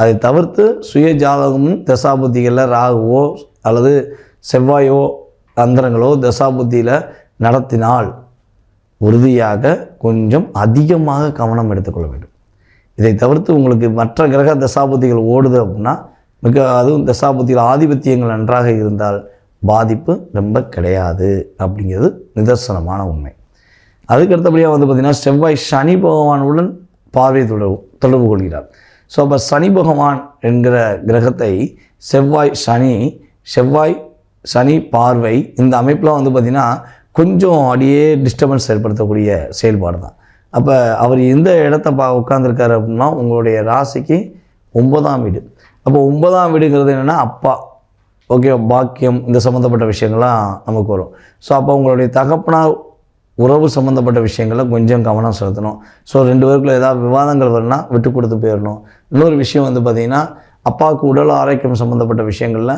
அதை தவிர்த்து சுய ஜாதகமும் தசாபுத்திகளில் ராகுவோ அல்லது செவ்வாயோ அந்தரங்களோ தசாபுத்தியில் நடத்தினால் உறுதியாக கொஞ்சம் அதிகமாக கவனம் எடுத்துக்கொள்ள வேண்டும். இதை தவிர்த்து உங்களுக்கு மற்ற கிரக தசாபுத்திகள் ஓடுது அப்படின்னா அதுவும் தசாபுத்தியில் ஆதிபத்தியங்கள் நன்றாக இருந்தால் பாதிப்பு ரொம்ப கிடையாது அப்படிங்கிறது நிதர்சனமான உண்மை. அதுக்கடுத்தபடியாக பார்த்திங்கன்னா செவ்வாய் சனி பகவானுடன் பார்வை தொடர்பு கொள்கிறார். ஸோ அப்போ சனி பகவான் என்கிற கிரகத்தை செவ்வாய் சனி பார்வை இந்த அமைப்பில் பார்த்திங்கன்னா கொஞ்சம் அப்படியே டிஸ்டர்பன்ஸ் ஏற்படுத்தக்கூடிய செயல்பாடு தான். அப்போ அவர் எந்த இடத்த உட்காந்துருக்காரு அப்படின்னா உங்களுடைய ராசிக்கு 9ஆம் வீடு. அப்போ 9ஆம் வீடுங்கிறது என்னென்னா அப்பா, ஓகே, பாக்கியம், இந்த சம்மந்தப்பட்ட விஷயங்கள்லாம் நமக்கு வரும். ஸோ அப்போ உங்களுடைய தகப்பனார் உறவு சம்மந்தப்பட்ட விஷயங்களில் கொஞ்சம் கவனம் செலுத்தணும். ஸோ 2 பேருக்குள்ள ஏதாவது விவாதங்கள் வரும்னா விட்டு கொடுத்து போயிடணும். இன்னொரு விஷயம் பார்த்திங்கன்னா அப்பாவுக்கு உடல் ஆரோக்கியம் சம்மந்தப்பட்ட விஷயங்களில்